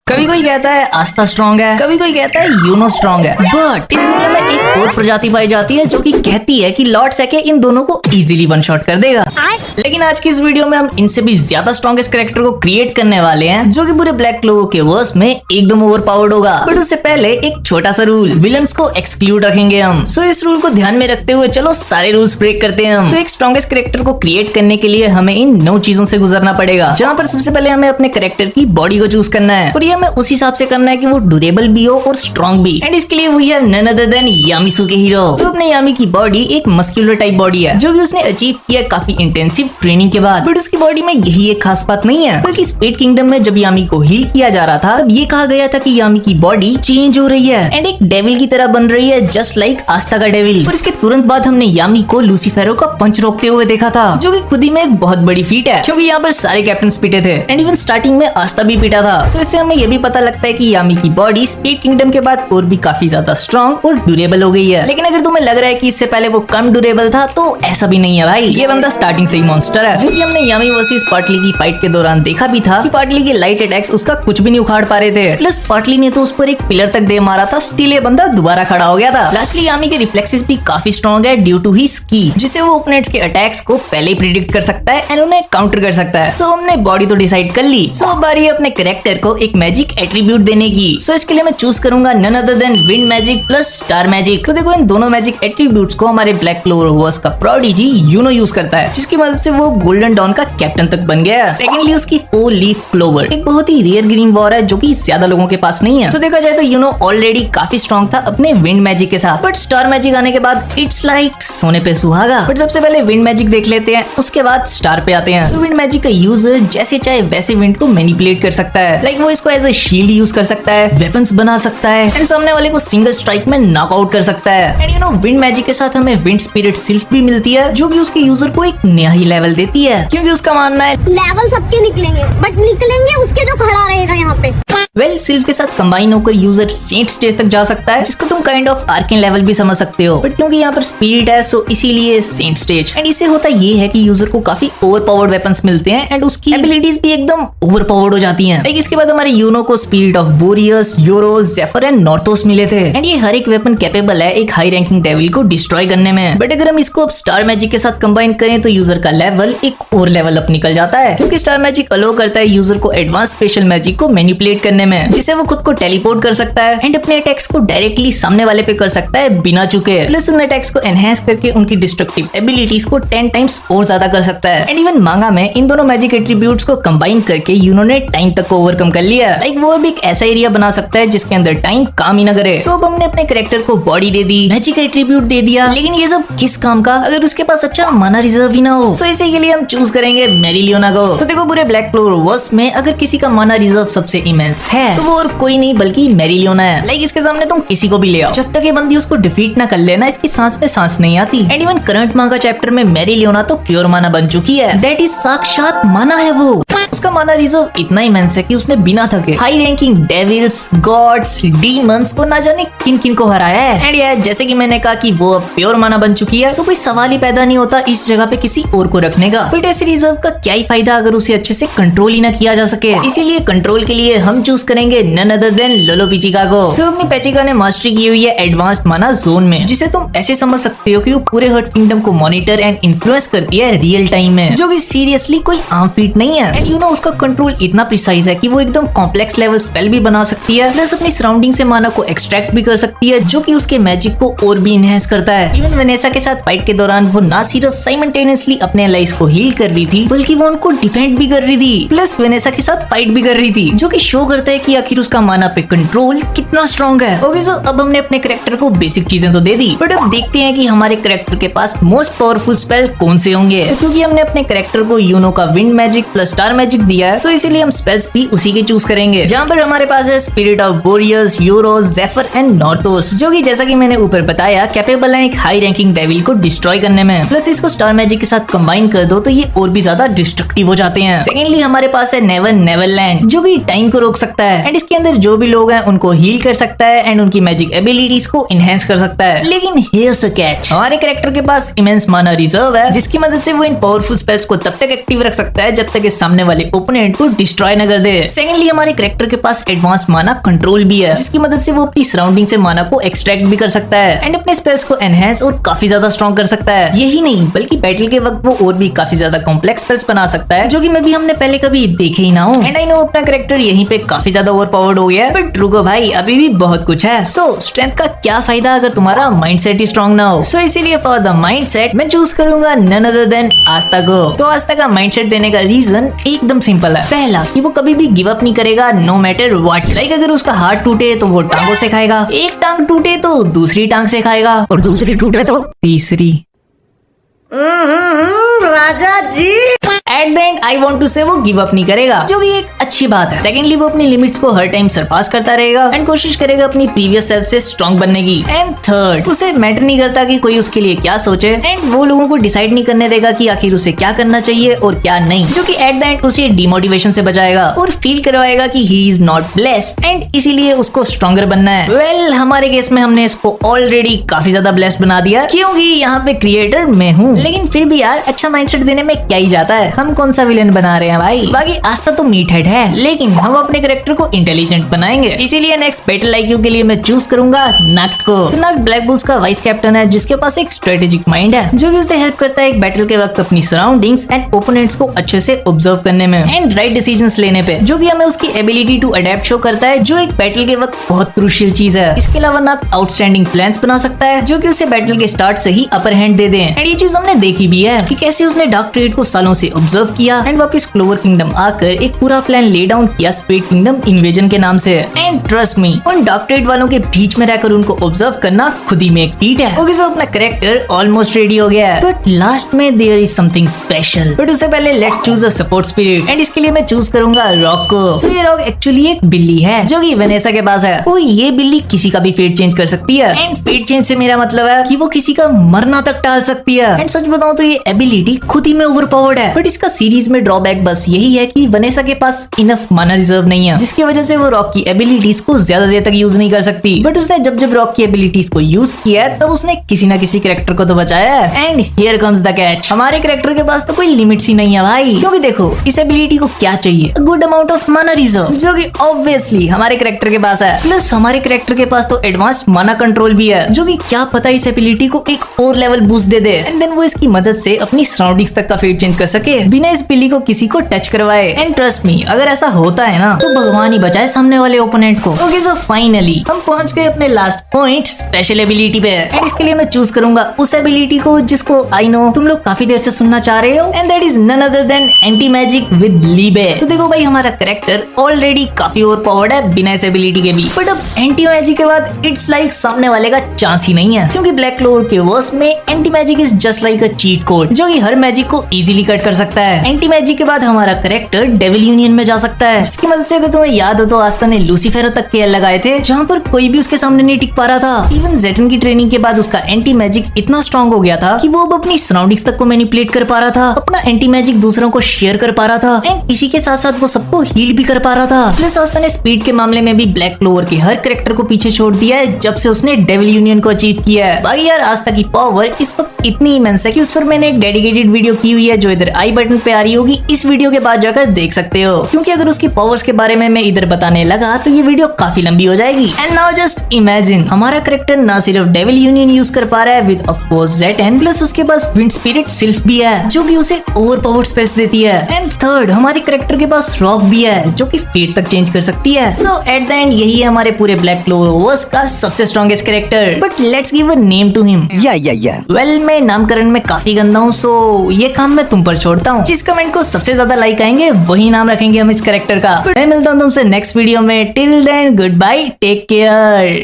कभी कोई कहता है आस्था स्ट्रांग है, कभी कोई कहता है यूनो स्ट्रांग है, बट इस दुनिया में एक और प्रजाति पाई जाती है जो कि कहती है कि लॉर्ड सेके इन दोनों को इजीली वन शॉट कर देगा। लेकिन आज की इस वीडियो में हम इनसे भी ज्यादा स्ट्रॉन्गेस्ट कैरेक्टर को क्रिएट करने वाले हैं जो कि पूरे ब्लैक क्लोवर के वर्स में एकदम ओवरपावर्ड होगा। बट उससे पहले एक छोटा सा रूल, विलन्स को एक्सक्लूड रखेंगे हम। सो इस रूल को ध्यान में रखते हुए चलो सारे रूल्स ब्रेक करते हैं हम। तो एक स्ट्रॉन्गेस्ट कैरेक्टर को क्रिएट करने के लिए हमें इन 9 चीजों से गुजरना पड़ेगा, जहाँ पर सबसे पहले हमें अपने कैरेक्टर की बॉडी को चूज करना है और ये हमें उस हिसाब से करना है कि वो ड्यूरेबल भी हो और स्ट्रॉन्ग भी। एंड इसके लिए we have none other than यामिसुके हीरो। तो अपने यामी की बॉडी एक मस्कुलर टाइप बॉडी है जो कि उसने अचीव किया काफी इंटेंसिव ट्रेनिंग के बाद। बट उसकी बॉडी में यही एक खास बात नहीं है, बल्कि स्पेड किंगडम में जब यामी को हील किया जा रहा था तब ये कहा गया था कि यामी की बॉडी चेंज हो रही है एंड एक डेविल की तरह बन रही है, जस्ट लाइक आस्था का डेविल। और इसके तुरंत बाद हमने यामी को लूसीफेरो का पंच रोकते हुए देखा था, जो कि खुद ही में एक बहुत बड़ी फीट है क्योंकि यहाँ पर सारे कैप्टन पिटे थे एंड इवन स्टार्टिंग में आस्था भी पिटा था। सो इससे हमें ये भी पता लगता है कि यामी की बॉडी स्पेड किंगडम के बाद और भी काफी ज्यादा स्ट्रॉन्ग और ड्यूरेबल हो गई है। लेकिन अगर तुम्हें लग रहा है कि इससे पहले वो कम ड्यूरेबल था तो ऐसा भी नहीं है भाई, ये बंदा स्टार्टिंग से ही मॉन्स्टर है। जो कि हमने यामी वर्सेस पाटली की फाइट के दौरान देखा भी था कि पाटली के लाइट अटैक्स उसका कुछ भी नहीं उखाड़ पा रहे थे। प्लस पाटली ने तो उस पर एक पिलर तक दे मारा था, स्टिल ये बंदा दोबारा खड़ा हो गया था। लास्टली यामी के रिफ्लेक्सेस भी काफी स्ट्रॉन्ग है ड्यू टू हिज की, जिससे वो ओपोनेंट्स के अटैक्स को पहले ही प्रिडिक्ट कर सकता है एंड उन्हें काउंटर कर सकता है। सो हमने बॉडी तो डिसाइड कर ली, सो बारी अपने कैरेक्टर को एक मैजिक एट्रीब्यूट देने की। सो इसके लिए मैं चूज करूंगा none other than wind magic plus star magic. तो देखो इन दोनों मैजिक एट्रीब्यूट्स को हमारे ब्लैक क्लोवर वर्स का प्रोडिजी यूनो यूज करता है, जिसकी मदद से वो गोल्डन डॉन का कैप्टन तक बन गया। सेकेंडली उसकी 4 लीफ क्लोवर एक बहुत ही रेयर ग्रीन वॉर है जो कि ज्यादा लोगों के पास नहीं है। तो देखा जाए तो यूनो ऑलरेडी काफी स्ट्रॉन्ग था अपने विंड मैजिक के साथ, बट स्टार मैजिक आने के बाद इट्स लाइक सोने पे सुहागा। बट सबसे पहले विंड मैजिक देख लेते हैं, उसके बाद स्टार पे आते हैं। तो विंड मैजिक का यूजर जैसे चाहे वैसे विंड को मैनिपुलेट कर सकता है, लाइक वो इसको एज ए शील्ड यूज कर सकता है, वेपन्स बना सकता है एंड सामने वाले को सिंगल स्ट्राइक में नॉकआउट कर सकता है। And you know wind magic के साथ हमें विंड स्पिरिट सिल्फ भी मिलती है जो कि उसके यूजर को एक नया ही लेवल देती है, क्योंकि उसका मानना है लेवल सबके निकलेंगे बट निकलेंगे उसके जो खड़ा रहेगा यहाँ पे। वेल सिल्फ के साथ कंबाइन होकर यूजर सेंट स्टेज तक जा सकता है, जिसको तुम काइंड ऑफ आर्केन लेवल भी समझ सकते हो। बट क्योंकि यहाँ पर स्पिरिट है सो इसीलिए सेंट स्टेज। एंड इससे होता ये है कि यूजर को काफी ओवरपावर्ड वेपन्स मिलते हैं एंड उसकी एबिलिटीज भी एकदम ओवरपावर्ड हो जाती हैं। लाइक इसके बाद हमारे यूनो को स्पिरिट ऑफ बोरियस, योरोस, जेफर एंड नॉर्थोस मिले थे एंड ये हर एक वेपन कैपेबल है एक हाई रैंकिंग डेविल को डिस्ट्रॉय करने में। बट अगर हम इसको अब स्टार मैजिक के साथ कंबाइन करें तो यूजर का लेवल एक और लेवल अप निकल जाता है, क्योंकि स्टार मैजिक अलो करता है यूजर को एडवांस स्पेशल मैजिक को मैनिपुलेट करने में, जिससे वो खुद को टेलीपोर्ट कर सकता है एंड अपने अटैक्स को डायरेक्टली सामने वाले पे कर सकता है बिना चुके। प्लस उन अटैक्स को एनहांस करके उनकी डिस्ट्रक्टिव एबिलिटीज को 10 टाइम्स और ज्यादा कर सकता है। एंड इवन मांगा में इन दोनों मैजिक एट्रीब्यूट्स को कंबाइन करके यूनो ने टाइम तक को ओवरकम कर लिया। लाइक वो भी एक ऐसा एरिया बना सकता है जिसके अंदर टाइम काम ही ना करे। सो अब हमने अपने कैरेक्टर को बॉडी दे दी, मैजिक एट्रीब्यूट दे दिया, लेकिन ये सब किस काम का अगर उसके पास अच्छा माना रिजर्व ही ना हो। सो इसी के लिए हम चूज करेंगे मेरिलियोना को। तो देखो पूरे ब्लैक क्लोवर वर्स में अगर किसी का माना रिजर्व सबसे इमेंस है तो वो और कोई नहीं बल्कि मेरिलियोना है। लाइक इसके सामने तुम किसी को भी ले आओ, जब तक ये बंदी उसको डिफीट ना कर लेना इसकी सांस पे सांस नहीं आती। एंड इवन करंट मांगा चैप्टर में मेरिलियोना तो प्योर माना बन चुकी है, दैट इज साक्षात माना है वो। उसका माना रिजर्व इतना इमेंस है कि उसने बिना थके high ranking devils, gods, demons और ना जाने किन किन को हराया है। एंड यार जैसे कि मैंने कहा कि वो अब प्योर माना बन चुकी है, तो कोई सवाल ही पैदा नहीं होता इस जगह पे किसी और को रखने का। बट ऐसे रिजर्व का क्या ही फायदा अगर उसे अच्छे से कंट्रोल ही ना किया जा सके। इसीलिए कंट्रोल के लिए हम चूज करेंगे नन अदर देन लोलो पिचिका को। तो अपनी पेचिका ने मास्टरी की हुई है एडवांस्ड माना जोन में, जिसे तुम ऐसे समझ सकते हो कि वो पूरे हर्ट किंगडम को मॉनिटर एंड इन्फ्लुएंस करती है रियल टाइम में, जो कि सीरियसली कोई आम फीट नहीं है। एंड यू नो उसका कंट्रोल इतना प्रिसाइज है कि वो एकदम कॉम्प्लेक्स लेवल स्पेल भी बना सकती है, प्लस अपनी सराउंडिंग से माना को एक्सट्रैक्ट भी कर सकती है, जो कि उसके मैजिक को और भी इनहेंस करता है। इवन वेनेसा के साथ फाइट के दौरान वो ना सिर्फ साइमल्टेनियसली अपने एलाइज को हील कर रही थी बल्कि वो उनको डिफेंड भी कर रही थी, प्लस वेनेसा के साथ फाइट भी कर रही थी, जो कि शो करता है कि आखिर उसका माना पे कंट्रोल कितना स्ट्रॉन्ग है। ओके सो अब हमने अपने कैरेक्टर को बेसिक चीजें तो दे दी, बट अब देखते हैं कि हमारे कैरेक्टर के पास मोस्ट पावरफुल स्पेल कौन से होंगे। तो क्योंकि हमने अपने कैरेक्टर को यूनो का wind magic plus star magic दिया है, तो इसीलिए हम स्पेल्स भी उसी के चूज करेंगे, जहाँ पर हमारे पास है स्पिरिट ऑफ बोरियस, योरोस, जेफर एंड नॉर्थोस, जो कि जैसा कि मैंने ऊपर बताया कैपेबल है एक हाई रैंकिंग डेविल को डिस्ट्रॉय करने में। प्लस इसको स्टार मैजिक के साथ कंबाइन कर दो तो ये और भी ज्यादा डिस्ट्रक्टिव हो जाते हैं। सेकेंडली हमारे पास है नेवर नेवरलैंड, जो कि टाइम को रोक सकता है एंड इसके अंदर जो भी लोग हैं उनको हील कर सकता है एंड उनकी मैजिक एबिलिटीज को इनहेंस कर सकता है। लेकिन हियर्स अ कैच, हमारे कैरेक्टर के पास इमेंस माना रिजर्व है, जिसकी मदद से वो इन पावरफुल स्पेल्स को तब तक एक्टिव रख सकता है जब तक इस सामने वाले ओपोनेंट को डिस्ट्रॉय न कर दे। सेकेंडली हमारे कैरेक्टर के पास एडवांस माना कंट्रोल भी है, जिसकी मदद से वो अपनी सराउंडिंग से माना को एक्सट्रैक्ट भी कर सकता है एंड अपने स्पेल्स को एनहेंस और काफी ज्यादा स्ट्रॉन्ग कर सकता है। यही नहीं बल्कि बैटल के वक्त वो और भी काफी ज्यादा कॉम्प्लेक्स स्पेल्स बना सकता है, जो कि मैं भी हमने पहले कभी देखे ही ना हो। एंड आई नो अपना कैरेक्टर यहीं पे काफी ज्यादा ओवरपावर्ड हो गया है, बट रुको भाई अभी भी बहुत कुछ है। सो स्ट्रेंथ का क्या फायदा अगर तुम्हारा माइंडसेट ही स्ट्रॉन्ग ना हो। सो इसीलिए फॉर द माइंडसेट मैं चूज करूंगा नन अदर देन आस्था को। तो आस्था का माइंडसेट देने का रीजन एकदम सिंपल है। पहला कि वो कभी भी गिव अप नहीं करेगा नो मैटर व्हाट। लाइक अगर उसका हाथ टूटे तो वो टांगों से खाएगा, एक टांग टूटे तो दूसरी टांग से खाएगा, और दूसरी टूटे तो तीसरी। Raja ji at the end I want to say वो गिव अप नहीं करेगा, जो कि एक अच्छी बात है। सेकेंडली वो अपनी लिमिट्स को हर टाइम सरपास करता रहेगा एंड कोशिश करेगा अपनी प्रीवियस सेल्फ से स्ट्रॉन्ग बनने की। एंड थर्ड उसे मैटर नहीं करता कि कोई उसके लिए क्या सोचे एंड वो लोगों को डिसाइड नहीं करने देगा कि आखिर उसे क्या करना चाहिए और क्या नहीं, जो कि एट द एंड उसे डिमोटिवेशन से बचाएगा और फील करवाएगा कि he is not blessed and इसीलिए उसको स्ट्रॉन्गर बनना है। वेल हमारे केस में हमने इसको ऑलरेडी काफी ज्यादा ब्लेस्ड बना दिया, क्योंकि यहाँ पे क्रिएटर मैं हूँ। लेकिन फिर भी यार अच्छा माइंडसेट देने में क्या ही जाता है, हम कौन सा विलेन बना रहे हैं भाई। बाकी आस्था तो मीट हेड है, लेकिन हम अपने कैरेक्टर को इंटेलिजेंट बनाएंगे। इसीलिए नेक्स्ट बैटल आईक्यू के लिए मैं चूज करूंगा नक्ट को। तो नक्ट ब्लैक बुल्स का वाइस कैप्टन है, जिसके पास एक स्ट्रेटेजिक माइंड है, जो कि उसे हेल्प करता है एक बैटल के वक्त अपनी सराउंडिंग्स एंड ओपोनेंट्स को अच्छे से ऑब्जर्व करने में एंड राइट डिसीजंस लेने पे, जो कि हमें उसकी एबिलिटी टू अडेप्ट शो करता है, जो एक बैटल के वक्त बहुत क्रूशियल चीज है। इसके अलावा नक्ट आउटस्टैंडिंग प्लान्स बना सकता है, जो कि उसे बैटल के स्टार्ट से ही अपर हैंड दे दें। एंड ये चीज हमने देखी भी है कि कैसे उसने डार्क ट्रेड को सालों से ऑब्जर्व किया एंड वापस क्लोवर किंगडम आकर एक पूरा प्लान ले डाउन किया स्प्लिट किंगडम इन्वेजन के नाम से। एंड ट्रस्ट मी उन डार्क ट्रेड वालों के बीच में रहकर उनको ऑब्जर्व करना खुद ही में एक फीट है। ओके सो अपना कैरेक्टर ऑलमोस्ट रेडी हो गया है, बट लास्ट में there is something special. But उससे पहले let's choose a support spirit and इसके लिए मैं चूज करूंगा रॉक को। सो ये रॉक एक्चुअली एक बिल्ली है, जो कि वेनेसा के पास है, और ये बिल्ली किसी का भी फेट चेंज कर सकती है। एंड फेट चेंज से मेरा मतलब है कि वो किसी का मरना तक टाल सकती है। एंड सच बताऊं तो ये एबिलिटी खुद ही में ओवरपावर्ड है, बट इसका सीरीज में ड्रॉबैक बस यही है कि वनेसा के पास इनफ माना रिजर्व नहीं है, जिसकी वजह से वो रॉक की एबिलिटीज को ज्यादा देर तक यूज नहीं कर सकती। बट उसने जब जब रॉक की एबिलिटीज को यूज किया है, तब उसने किसी ना किसी कैरेक्टर को तो बचाया है। And here comes the catch, हमारे कैरेक्टर के पास तो कोई लिमिट्स ही नहीं है भाई, क्योंकि देखो इस एबिलिटी को क्या चाहिए, गुड अमाउंट ऑफ माना रिजर्व, जो कि ऑब्वियसली हमारे कैरेक्टर के पास है। प्लस हमारे कैरेक्टर के पास तो एडवांस माना कंट्रोल भी है, जो कि क्या पता इस एबिलिटी को एक और लेवल बूस्ट दे दे एंड देन वो इसकी मदद से अपनी सराउंडिंग्स तक का फेट चेंज कर सके बिना इस बिल्ली को किसी को टच करवाए। एंड ट्रस्ट मी अगर ऐसा होता है ना, तो भगवान ही बचाए सामने वाले ओपोनेंट को। ओके सो फाइनली हम पहुंच गए अपने लास्ट पॉइंट स्पेशल एबिलिटी पे। एंड इसके लिए मैं चूज करूंगा उस एबिलिटी को जिसको आई नो तुम लोग काफी देर से सुनना चाह रहे हो, and that is none other than anti magic with लीबे। तो देखो भाई हमारा कैरेक्टर ऑलरेडी काफी ओवरपावर्ड है बिना इस एबिलिटी के भी, बट अब एंटी मैजिक के बाद इट्स लाइक सामने वाले का चांस ही नहीं है, क्योंकि ब्लैक क्लोवर के वर्स में anti magic is just like a cheat code, जो कि हर मैजिक को इजीली कट कर सकता है। एंटी मैजिक के बाद हमारा कैरेक्टर डेविल यूनियन में जा सकता है, जिसकी मदद से अगर तुम्हें याद हो तो आस्था ने लूसीफेरो तक केयर लगाए थे, जहाँ पर कोई भी उसके सामने नहीं टिक पा रहा था। इवन जेटन की ट्रेनिंग के बाद उसका एंटी मैजिक इतना स्ट्रॉन्ग हो गया था कि वो अब अपनी सराउंडिंग्स तक को मैनिपुलेट कर पा रहा था, अपना एंटी मैजिक दूसरों को शेयर कर पा रहा था, एंड इसी के साथ साथ वो सबको हील भी कर पा रहा था। प्लस आस्था ने स्पीड के मामले में भी ब्लैक क्लोवर के हर कैरेक्टर को पीछे छोड़ दिया है जब से उसने डेविल यूनियन को अचीव किया है। बाकी यार आस्था की पावर इस वक्त इतनी इमेंस है कि उस पर मैंने एक डेडिकेटेड वीडियो की हुई है, जो इधर आई बटन पे आ रही होगी, इस वीडियो के बाद जाकर देख सकते हो, क्योंकि अगर उसकी पावर्स के बारे में मैं इधर बताने लगा तो ये वीडियो काफी लंबी हो जाएगी। एंड नाउ जस्ट इमेजिन हमारा कैरेक्टर ना सिर्फ डेविल यूनियन यूज कर पा रहा है विद ऑफ कोर्स जेटन, प्लस उसके पास विंड स्पिरिट सिल्फ भी है, जो कि उसे ओवरपावर्ड स्पेस देती है। एंड थर्ड हमारे कैरेक्टर के पास रॉक भी है, जो कि फेट तक चेंज कर सकती है। सो एट द एंड यही है हमारे पूरे ब्लैक क्लोवर वर्स का सबसे strongest character, but let's give a name to him. Well मैं नामकरण में काफी गंदा हूँ, सो ये काम मैं तुम पर छोड़ता हूँ। जिस कमेंट को सबसे ज्यादा लाइक आएंगे वही नाम रखेंगे हम इस कैरेक्टर का। मैं मिलता हूँ तुमसे नेक्स्ट वीडियो में, till then good bye, take care.